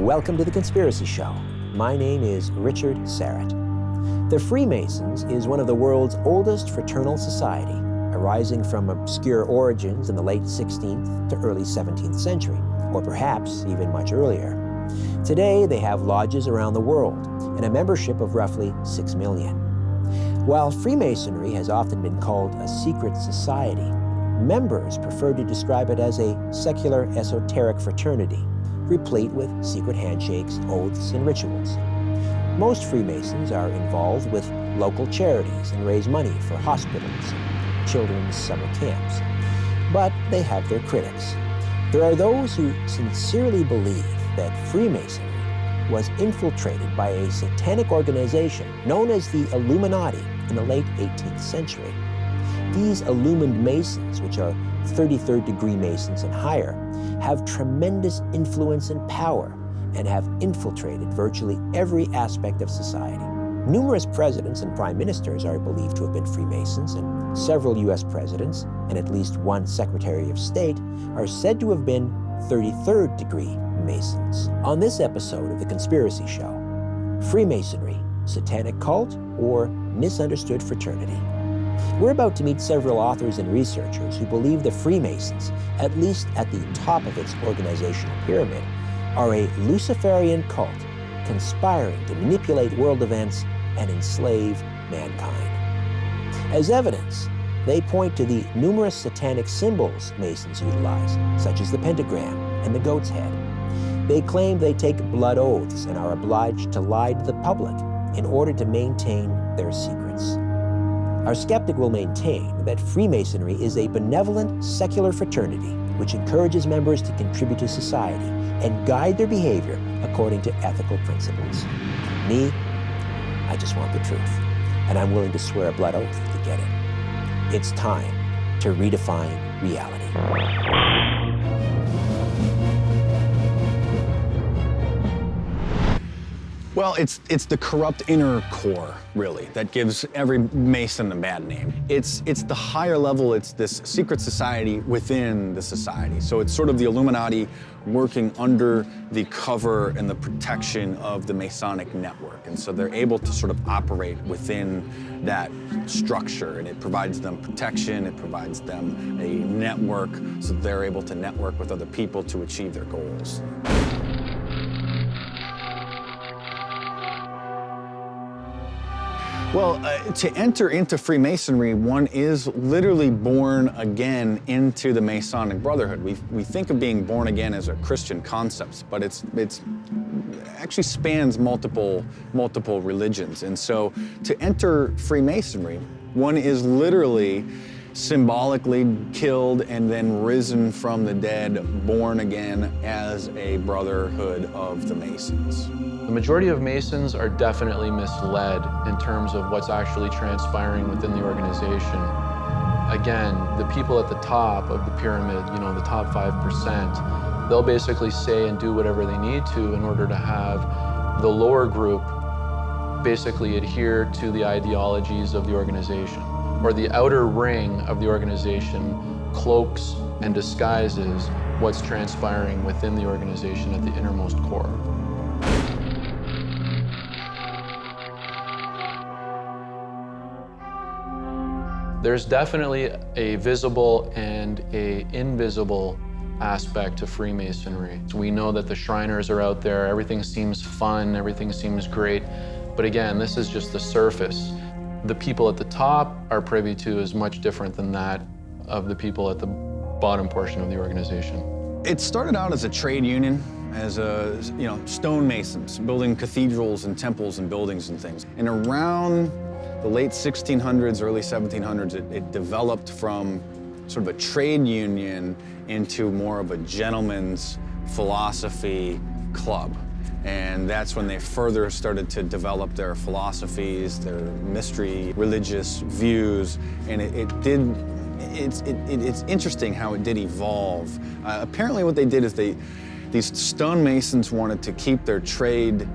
Welcome to The Conspiracy Show. My name is Richard Sarrett. The Freemasons is one of the world's oldest fraternal society, arising from obscure origins in the late 16th to early 17th century, or perhaps even much earlier. Today, they have lodges around the world and a membership of roughly 6 million. While Freemasonry has often been called a secret society, members prefer to describe it as a secular esoteric fraternity, replete with secret handshakes, oaths, and rituals. Most Freemasons are involved with local charities and raise money for hospitals and children's summer camps. But they have their critics. There are those who sincerely believe that Freemasonry was infiltrated by a satanic organization known as the Illuminati in the late 18th century. These illumined Masons, which are 33rd degree Masons and higher, have tremendous influence and power and have infiltrated virtually every aspect of society. Numerous presidents and prime ministers are believed to have been Freemasons, and several U.S. presidents and at least one Secretary of State are said to have been 33rd degree Masons. On this episode of The Conspiracy Show, Freemasonry, satanic cult, or misunderstood fraternity? We're about to meet several authors and researchers who believe the Freemasons, at least at the top of its organizational pyramid, are a Luciferian cult conspiring to manipulate world events and enslave mankind. As evidence, they point to the numerous satanic symbols Masons utilize, such as the pentagram and the goat's head. They claim they take blood oaths and are obliged to lie to the public in order to maintain their secrets. Our skeptic will maintain that Freemasonry is a benevolent, secular fraternity which encourages members to contribute to society and guide their behavior according to ethical principles. Me, I just want the truth, and I'm willing to swear a blood oath to get it. It's time to redefine reality. Well, it's the corrupt inner core, really, that gives every Mason a bad name. It's the higher level, it's this secret society within the society. So it's sort of the Illuminati working under the cover and the protection of the Masonic network. And so they're able to sort of operate within that structure, and it provides them protection, it provides them a network, so they're able to network with other people to achieve their goals. Well, to enter into Freemasonry, one is literally born again into the Masonic Brotherhood. We think of being born again as a Christian concept, but it's actually spans multiple religions. And so to enter Freemasonry, one is literally symbolically killed and then risen from the dead, born again as a brotherhood of the Masons. The majority of Masons are definitely misled in terms of what's actually transpiring within the organization. Again, the people at the top of the pyramid, the top 5%, they'll basically say and do whatever they need to in order to have the lower group basically adhere to the ideologies of the organization. Or the outer ring of the organization cloaks and disguises what's transpiring within the organization at the innermost core. There's definitely a visible and an invisible aspect to Freemasonry. So we know that the Shriners are out there, everything seems fun, everything seems great, but again, this is just the surface. The people at the top are privy to is much different than that of the people at the bottom portion of the organization. It started out as a trade union, as stonemasons, building cathedrals and temples and buildings and things. And around the late 1600s, early 1700s, it developed from sort of a trade union into more of a gentleman's philosophy club. And that's when they further started to develop their philosophies, their mystery, religious views, and it's interesting how it did evolve. Apparently what they did is these stonemasons wanted to keep their trade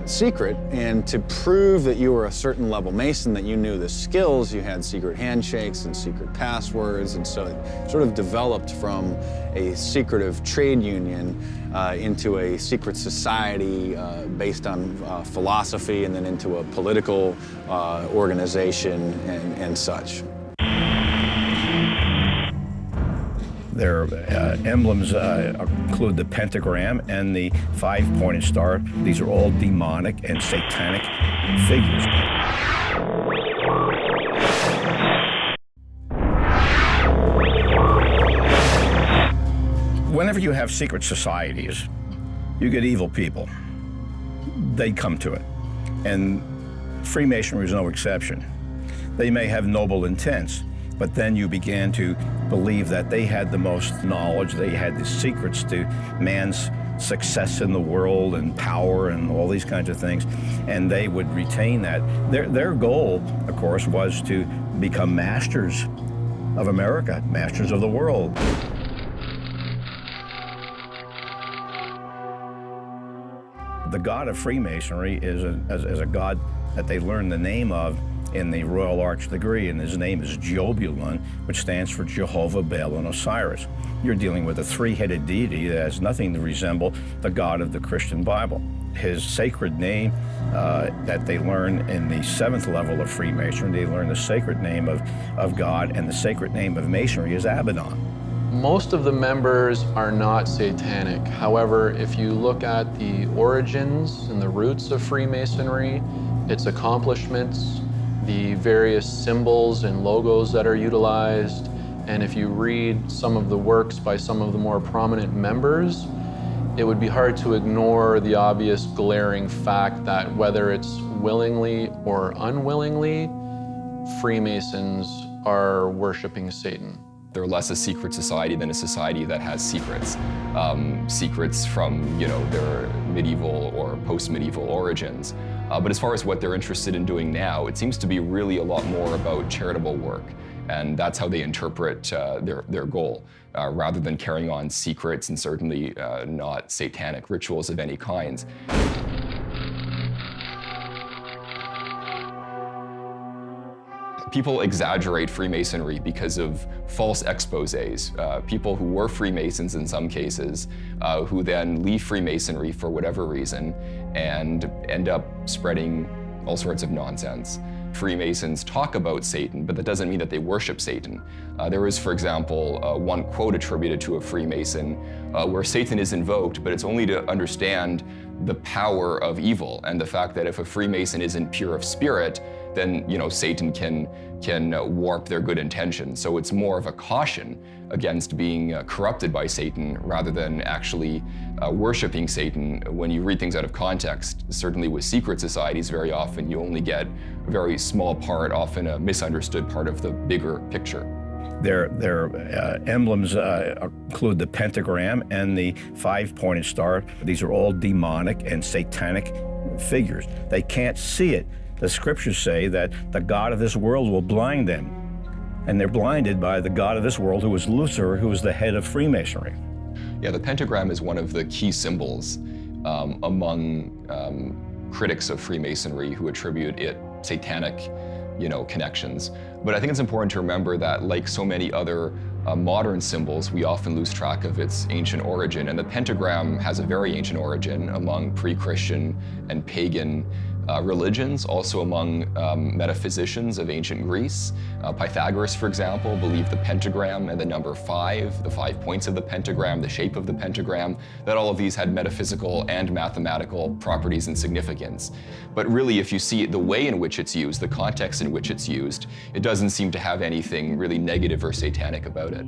secret, and to prove that you were a certain level Mason, that you knew the skills, you had secret handshakes and secret passwords, and so it sort of developed from a secretive trade union into a secret society based on philosophy, and then into a political organization and such. Their emblems include the pentagram and the five-pointed star. These are all demonic and satanic figures. Whenever you have secret societies, you get evil people. They come to it. And Freemasonry is no exception. They may have noble intents, but then you began to believe that they had the most knowledge, they had the secrets to man's success in the world and power and all these kinds of things, and they would retain that. Their goal, of course, was to become masters of America, masters of the world. The god of Freemasonry is a god that they learned the name of in the Royal Arch degree, and his name is Jobulon, which stands for Jehovah, Baal, and Osiris. You're dealing with a three-headed deity that has nothing to resemble the God of the Christian Bible. His sacred name that they learn in the 7th level of Freemasonry, they learn the sacred name of God, and the sacred name of Masonry is Abaddon. Most of the members are not satanic. However, if you look at the origins and the roots of Freemasonry, its accomplishments, the various symbols and logos that are utilized, and if you read some of the works by some of the more prominent members, it would be hard to ignore the obvious glaring fact that whether it's willingly or unwillingly, Freemasons are worshiping Satan. They're less a secret society than a society that has secrets. Secrets from, their medieval or post-medieval origins. But as far as what they're interested in doing now, it seems to be really a lot more about charitable work. And that's how they interpret their goal, rather than carrying on secrets and certainly not satanic rituals of any kind. People exaggerate Freemasonry because of false exposés. People who were Freemasons in some cases, who then leave Freemasonry for whatever reason and end up spreading all sorts of nonsense. Freemasons talk about Satan, but that doesn't mean that they worship Satan. There is, for example, one quote attributed to a Freemason where Satan is invoked, but it's only to understand the power of evil and the fact that if a Freemason isn't pure of spirit, then Satan can warp their good intentions. So it's more of a caution against being corrupted by Satan rather than actually worshiping Satan. When you read things out of context, certainly with secret societies, very often you only get a very small part, often a misunderstood part of the bigger picture. Their emblems include the pentagram and the five-pointed star. These are all demonic and satanic figures. They can't see it. The scriptures say that the god of this world will blind them. And they're blinded by the god of this world, who is Lucifer, who is the head of Freemasonry. Yeah, the pentagram is one of the key symbols among critics of Freemasonry who attribute it satanic connections. But I think it's important to remember that, like so many other modern symbols, we often lose track of its ancient origin. And the pentagram has a very ancient origin among pre-Christian and pagan religions, also among metaphysicians of ancient Greece. Pythagoras, for example, believed the pentagram and the number 5, the 5 points of the pentagram, the shape of the pentagram, that all of these had metaphysical and mathematical properties and significance. But really, if you see the way in which it's used, the context in which it's used, it doesn't seem to have anything really negative or satanic about it.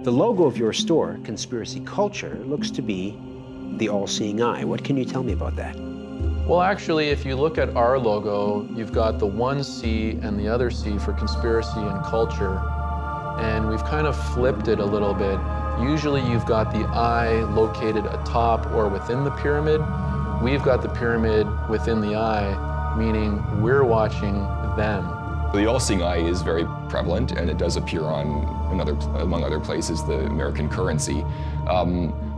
The logo of your store, Conspiracy Culture, looks to be the all-seeing eye. What can you tell me about that? Well, actually, if you look at our logo, you've got the one C and the other C for conspiracy and culture. And we've kind of flipped it a little bit. Usually you've got the eye located atop or within the pyramid. We've got the pyramid within the eye, meaning we're watching them. The all-seeing eye is very prevalent, and it does appear on among other places, the American currency.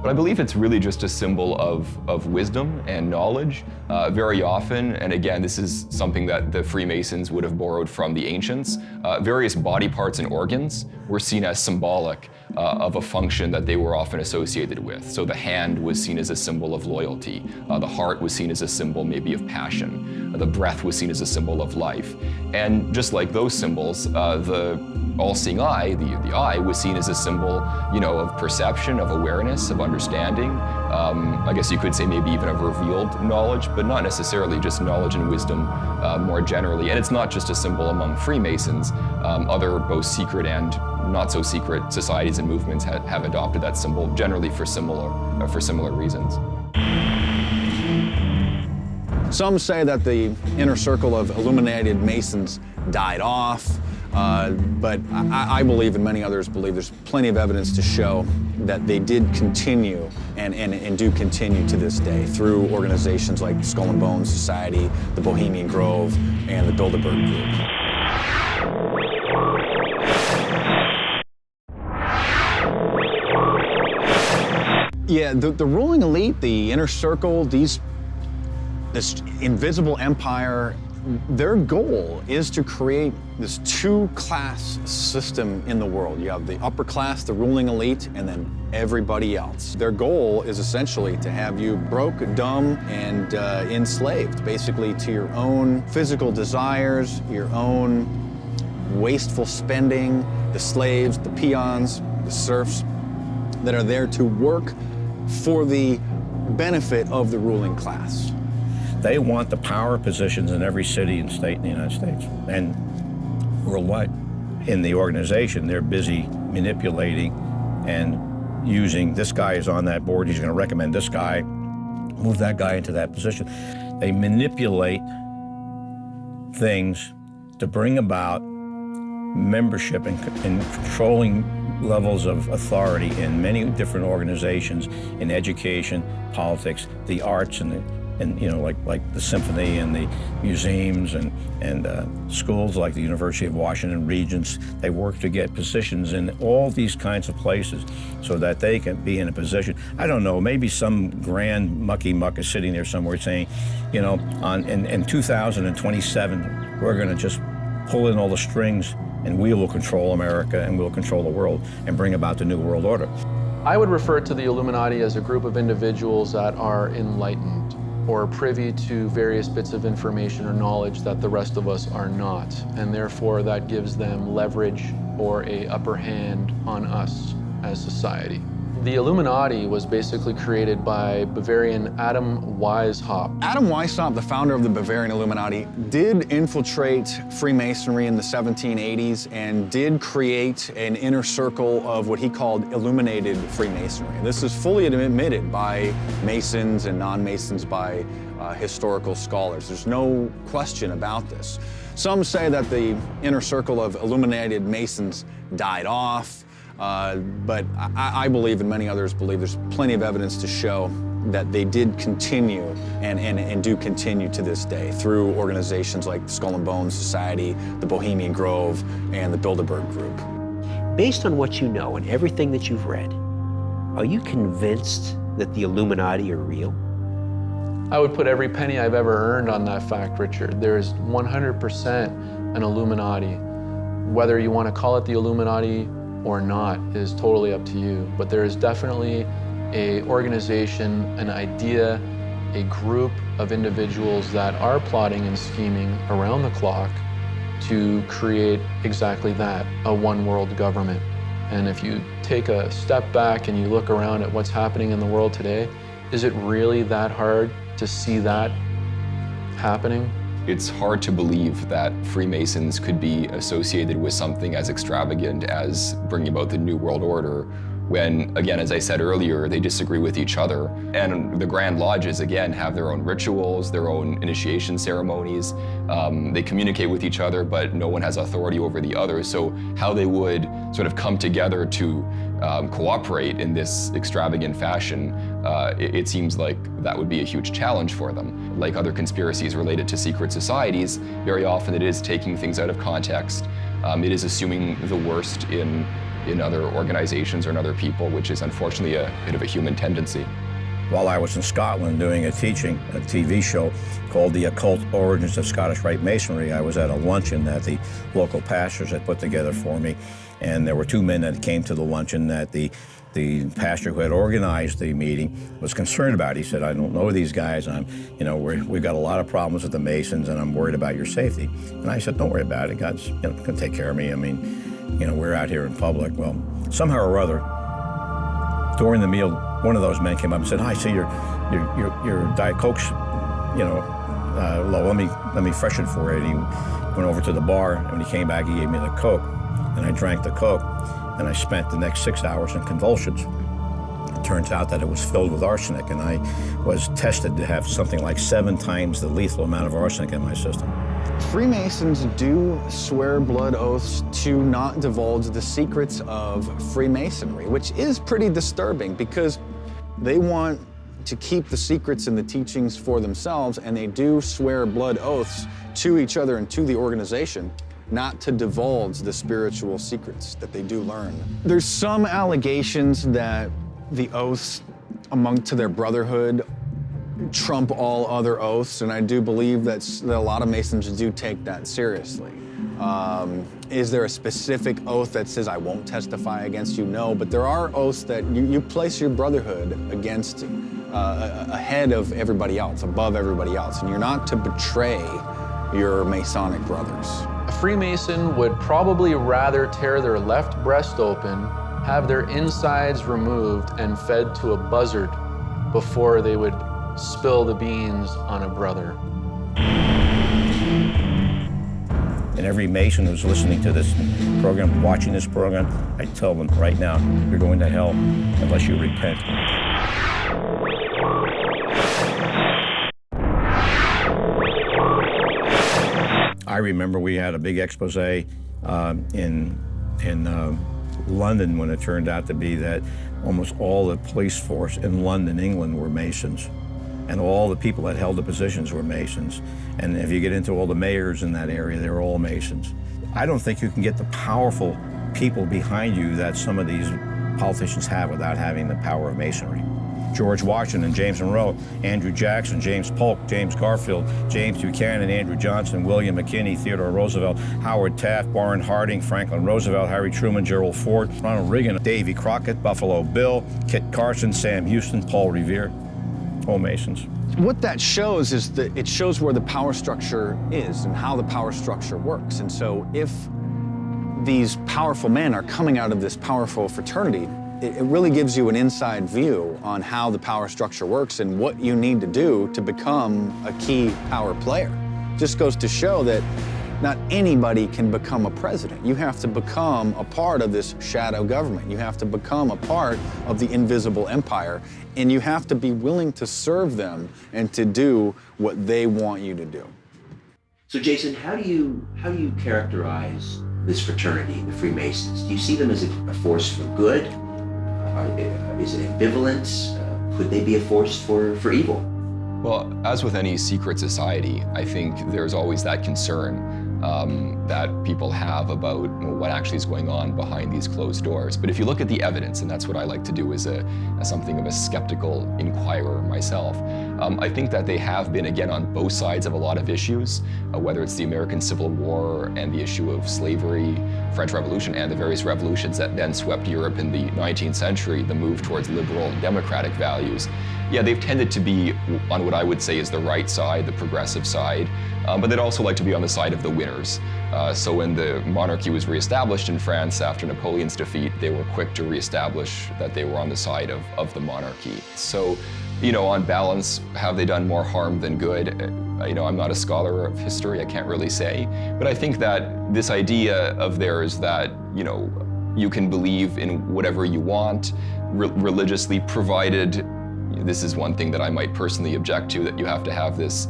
But I believe it's really just a symbol of wisdom and knowledge. Very often, and again, this is something that the Freemasons would have borrowed from the ancients, various body parts and organs were seen as symbolic of a function that they were often associated with. So the hand was seen as a symbol of loyalty. The heart was seen as a symbol maybe of passion. The breath was seen as a symbol of life. And just like those symbols, the all-seeing eye, the eye, was seen as a symbol, of perception, of awareness, of understanding. I guess you could say maybe even of revealed knowledge, but not necessarily just knowledge and wisdom more generally. And it's not just a symbol among Freemasons. Other both secret and not so secret societies and movements have adopted that symbol, generally for similar reasons. Some say that the inner circle of illuminated Masons died off, but I believe, and many others believe, there's plenty of evidence to show that they did continue and do continue to this day through organizations like the Skull and Bones Society, the Bohemian Grove, and the Bilderberg Group. Yeah, the ruling elite, the inner circle, this invisible empire, their goal is to create this two-class system in the world. You have the upper class, the ruling elite, and then everybody else. Their goal is essentially to have you broke, dumb, and enslaved, basically to your own physical desires, your own wasteful spending, the slaves, the peons, the serfs that are there to work for the benefit of the ruling class. They want the power positions in every city and state in the United States and worldwide. In the organization, they're busy manipulating and using, this guy is on that board, he's going to recommend this guy, move that guy into that position. They manipulate things to bring about membership and controlling levels of authority in many different organizations, in education, politics, the arts, and like the symphony and the museums and schools like the University of Washington, Regents. They work to get positions in all these kinds of places so that they can be in a position. I don't know, maybe some grand mucky muck is sitting there somewhere saying, in 2027, we're going to just pull in all the strings and we will control America and we'll control the world and bring about the New World Order. I would refer to the Illuminati as a group of individuals that are enlightened or privy to various bits of information or knowledge that the rest of us are not, and therefore that gives them leverage or an upper hand on us as society. The Illuminati was basically created by Bavarian Adam Weishaupt. Adam Weishaupt, the founder of the Bavarian Illuminati, did infiltrate Freemasonry in the 1780s and did create an inner circle of what he called illuminated Freemasonry. This is fully admitted by Masons and non-Masons, by historical scholars. There's no question about this. Some say that the inner circle of illuminated Masons died off. But I believe, and many others believe, there's plenty of evidence to show that they did continue and do continue to this day through organizations like the Skull and Bones Society, the Bohemian Grove, and the Bilderberg Group. Based on what you know and everything that you've read, are you convinced that the Illuminati are real? I would put every penny I've ever earned on that fact, Richard. There is 100% an Illuminati. Whether you want to call it the Illuminati or not is totally up to you, but there is definitely an organization, an idea, a group of individuals that are plotting and scheming around the clock to create exactly that, a one world government. And if you take a step back and you look around at what's happening in the world today, is it really that hard to see that happening? It's hard to believe that Freemasons could be associated with something as extravagant as bringing about the New World Order when, again, as I said earlier, they disagree with each other. And the Grand Lodges, again, have their own rituals, their own initiation ceremonies. They communicate with each other, but no one has authority over the other. So how they would sort of come together to cooperate in this extravagant fashion, it seems like that would be a huge challenge for them. Like other conspiracies related to secret societies, very often it is taking things out of context. It is assuming the worst in in other organizations or in other people, which is unfortunately a bit of a human tendency. While I was in Scotland doing a TV show called The Occult Origins of Scottish Rite Masonry, I was at a luncheon that the local pastors had put together for me, and there were two men that came to the luncheon that the pastor who had organized the meeting was concerned about. He said, "I don't know these guys. We've got a lot of problems with the Masons, and I'm worried about your safety." And I said, "Don't worry about it. God's going to take care of me. I mean, we're out here in public." Well, somehow or other, during the meal, one of those men came up and said, "Hi, see your Diet Coke's, low. Let me freshen for it." And he went over to the bar, and when he came back, he gave me the Coke, and I drank the Coke, and I spent the next 6 hours in convulsions. It turns out that it was filled with arsenic, and I was tested to have something like 7 times the lethal amount of arsenic in my system. Freemasons do swear blood oaths to not divulge the secrets of Freemasonry, which is pretty disturbing because they want to keep the secrets and the teachings for themselves, and they do swear blood oaths to each other and to the organization not to divulge the spiritual secrets that they do learn. There's some allegations that the oaths to their brotherhood trump all other oaths, and I do believe that a lot of Masons do take that seriously. Is there a specific oath that says, "I won't testify against you"? No, but there are oaths that you place your brotherhood against ahead of everybody else, above everybody else, and you're not to betray your Masonic brothers. A Freemason would probably rather tear their left breast open, have their insides removed and fed to a buzzard before they would spill the beans on a brother. And every Mason who's listening to this program, watching this program, I tell them right now, you're going to hell unless you repent. I remember we had a big expose in London when it turned out to be that almost all the police force in London, England, were Masons. And all the people that held the positions were Masons. And if you get into all the mayors in that area, they were all Masons. I don't think you can get the powerful people behind you that some of these politicians have without having the power of Masonry. George Washington, James Monroe, Andrew Jackson, James Polk, James Garfield, James Buchanan, Andrew Johnson, William McKinley, Theodore Roosevelt, Howard Taft, Warren Harding, Franklin Roosevelt, Harry Truman, Gerald Ford, Ronald Reagan, Davy Crockett, Buffalo Bill, Kit Carson, Sam Houston, Paul Revere, all Masons. What that shows is that it shows where the power structure is and how the power structure works. And so if these powerful men are coming out of this powerful fraternity, it really gives you an inside view on how the power structure works and what you need to do to become a key power player. Just goes to show that not anybody can become a president. You have to become a part of this shadow government. You have to become a part of the invisible empire, and you have to be willing to serve them and to do what they want you to do. So Jason, how do you characterize this fraternity, the Freemasons? Do you see them as a force for good? Is it ambivalent? Could they be a force for evil? Well, as with any secret society, I think there's always that concern that people have about what actually is going on behind these closed doors. But if you look at the evidence, and that's what I like to do as something of a skeptical inquirer myself, I think that they have been, again, on both sides of a lot of issues, whether it's the American Civil War and the issue of slavery, French Revolution, and the various revolutions that then swept Europe in the 19th century, the move towards liberal and democratic values. Yeah, they've tended to be on what I would say is the right side, the progressive side, but they'd also like to be on the side of the winners. So when the monarchy was reestablished in France after Napoleon's defeat, they were quick to reestablish that they were on the side of the monarchy. So, on balance, have they done more harm than good? I'm not a scholar of history, I can't really say. But I think that this idea of theirs that, you can believe in whatever you want, religiously, provided this is one thing that I might personally object to, that you have to have this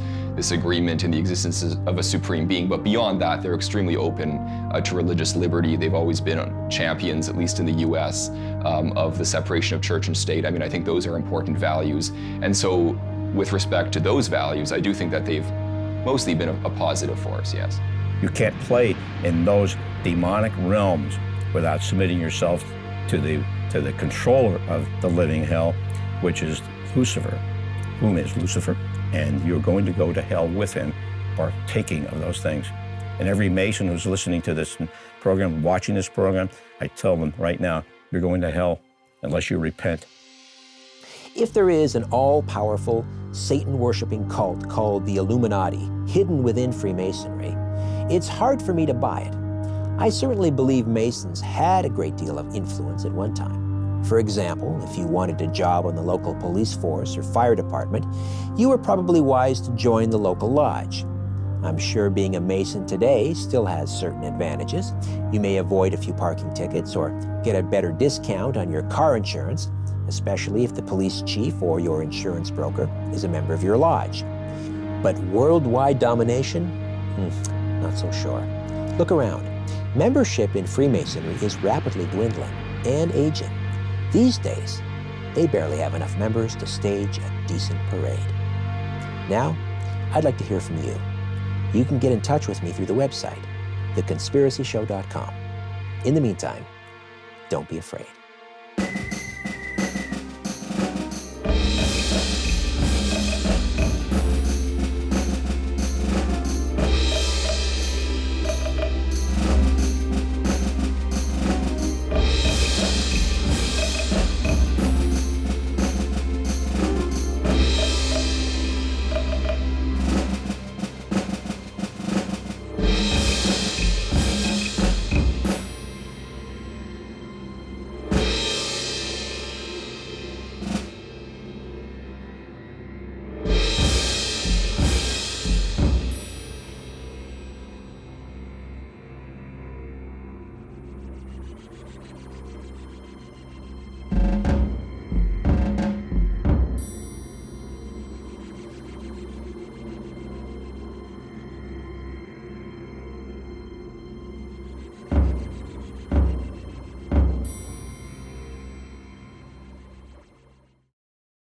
agreement in the existence of a supreme being. But beyond that, they're extremely open to religious liberty. They've always been champions, at least in the US, of the separation of church and state. I think those are important values. And so with respect to those values, I do think that they've mostly been a positive force, yes. You can't play in those demonic realms without submitting yourself to the controller of the living hell, which is Lucifer. Whom is Lucifer? And you're going to go to hell with him, partaking of those things. And every Mason who's listening to this program, watching this program, I tell them right now, you're going to hell unless you repent. If there is an all-powerful, Satan-worshiping cult called the Illuminati hidden within Freemasonry, it's hard for me to buy it. I certainly believe Masons had a great deal of influence at one time. For example, if you wanted a job on the local police force or fire department, you were probably wise to join the local lodge. I'm sure being a Mason today still has certain advantages. You may avoid a few parking tickets or get a better discount on your car insurance, especially if the police chief or your insurance broker is a member of your lodge. But worldwide domination? Not so sure. Look around. Membership in Freemasonry is rapidly dwindling and aging. These days, they barely have enough members to stage a decent parade. Now, I'd like to hear from you. You can get in touch with me through the website, theconspiracyshow.com. In the meantime, don't be afraid.